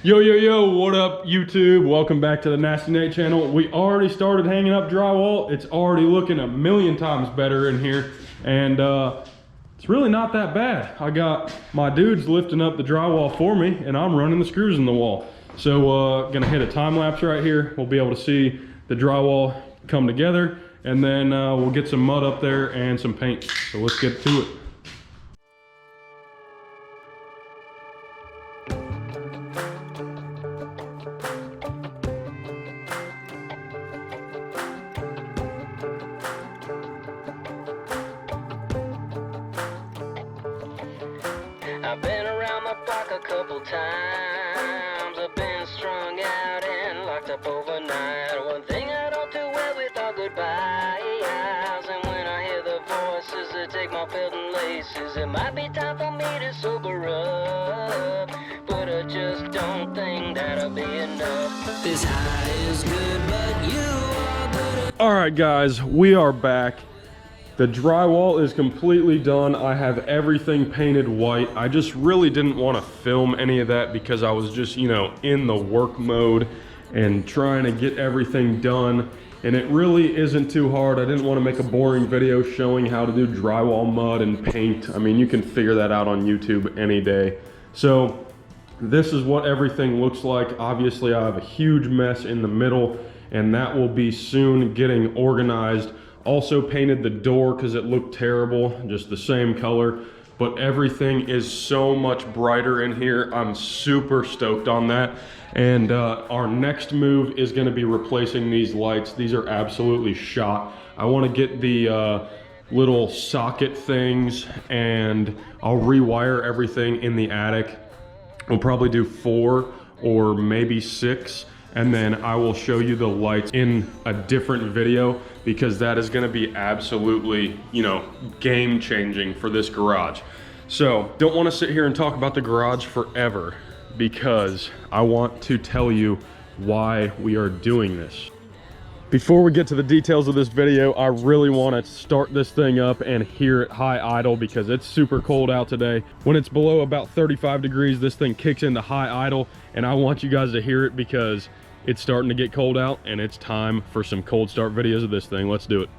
Yo, what up YouTube? Welcome back to the Nasty Nate channel. We already started hanging up drywall. It's already looking a million times better in here. And it's really not that bad. I got my dudes lifting up the drywall for me and I'm running the screws in the wall. So gonna hit a time lapse right here. We'll be able to see the drywall come together and then we'll get some mud up there and some paint. So let's get to it. I've been around the block a couple times. I've been strung out and locked up overnight. One thing I don't do well with are goodbyes. And when I hear the voices that take my belt and laces, it might be time for me to sober up. But I just don't think that'll be enough. This high is good, but you are good. Alright guys, we are back. The drywall is completely done. I have everything painted white. I just really didn't want to film any of that because I was just, in the work mode and trying to get everything done. And it really isn't too hard. I didn't want to make a boring video showing how to do drywall mud and paint. I mean, you can figure that out on YouTube any day. So this is what everything looks like. Obviously, I have a huge mess in the middle and that will be soon getting organized. Also painted the door because it looked terrible, just the same color, but everything is so much brighter in here. I'm super stoked on that. And our next move is going to be replacing these lights. These are absolutely shot. I want to get the little socket things and I'll rewire everything in the attic. We'll probably do 4 or maybe 6. And then I will show you the lights in a different video because that is gonna be absolutely, game changing for this garage. So don't wanna sit here and talk about the garage forever because I want to tell you why we are doing this. Before we get to the details of this video, I really want to start this thing up and hear it high idle because it's super cold out today. When it's below about 35 degrees, this thing kicks into high idle and I want you guys to hear it because it's starting to get cold out and it's time for some cold start videos of this thing. Let's do it.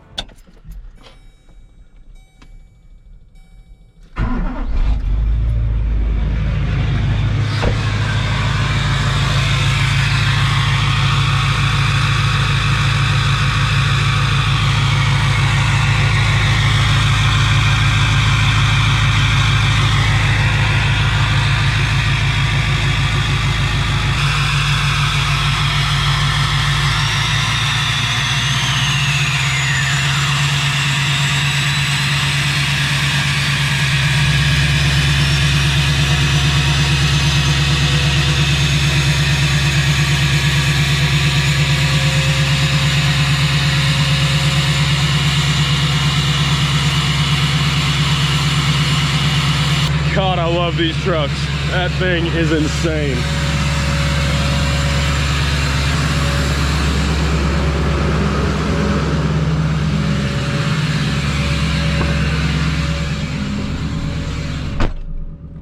God, I love these trucks. That thing is insane.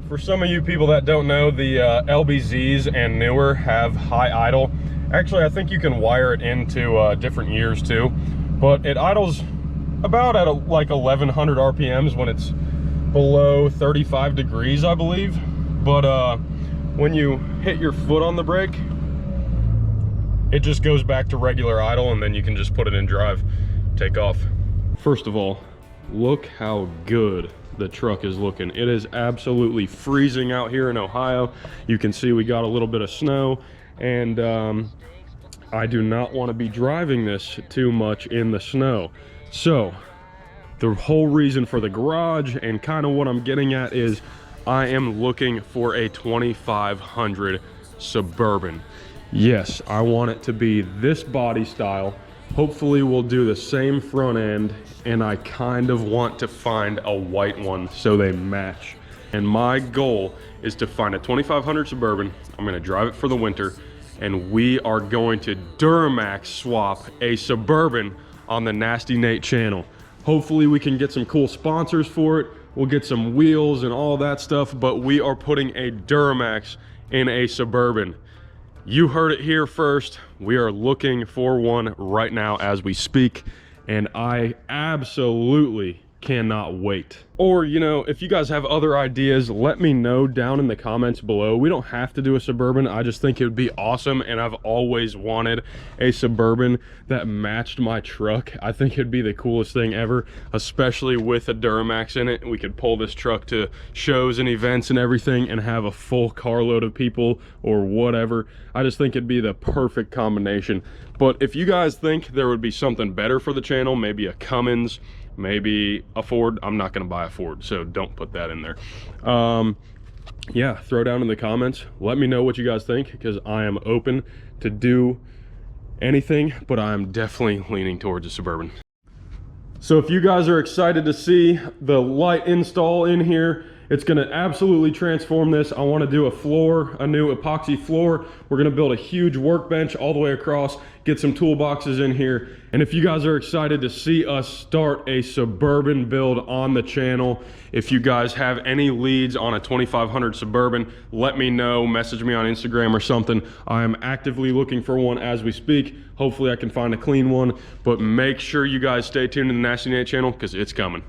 For some of you people that don't know, the LBZs and newer have high idle. Actually, I think you can wire it into different years too, but it idles about at like 1100 RPMs when it's below 35 degrees, I believe. But when you hit your foot on the brake, it just goes back to regular idle and then you can just put it in drive, take off. First of all, look how good the truck is looking. It is absolutely freezing out here in Ohio. You can see we got a little bit of snow and I do not want to be driving this too much in the snow. So the whole reason for the garage and kind of what I'm getting at is I am looking for a 2500 Suburban. Yes, I want it to be this body style. Hopefully we'll do the same front end and I kind of want to find a white one so they match. And my goal is to find a 2500 Suburban. I'm gonna drive it for the winter and we are going to Duramax swap a Suburban on the Nasty Nate channel. Hopefully we can get some cool sponsors for it. We'll get some wheels and all that stuff, but we are putting a Duramax in a Suburban. You heard it here first. We are looking for one right now as we speak, and I absolutely cannot wait. Or, you know, if you guys have other ideas, let me know down in the comments below. We don't have to do a Suburban. I just think it would be awesome, and I've always wanted a Suburban that matched my truck. I think it'd be the coolest thing ever, especially with a Duramax in it. We could pull this truck to shows and events and everything and have a full carload of people or whatever. I just think it'd be the perfect combination. But if you guys think there would be something better for the channel, maybe a Cummins, maybe a Ford, I'm not going to buy a Ford, so don't put that in there. Yeah, throw down in the comments, let me know what you guys think, because I am open to do anything, but I'm definitely leaning towards a Suburban. So if you guys are excited to see the light install in here, it's going to absolutely transform this. I want to do a floor, a new epoxy floor. We're going to build a huge workbench all the way across, get some toolboxes in here. And if you guys are excited to see us start a Suburban build on the channel, if you guys have any leads on a 2500 Suburban, let me know, message me on Instagram or something. I am actively looking for one as we speak. Hopefully I can find a clean one, but make sure you guys stay tuned to the Nasty Nate channel because it's coming.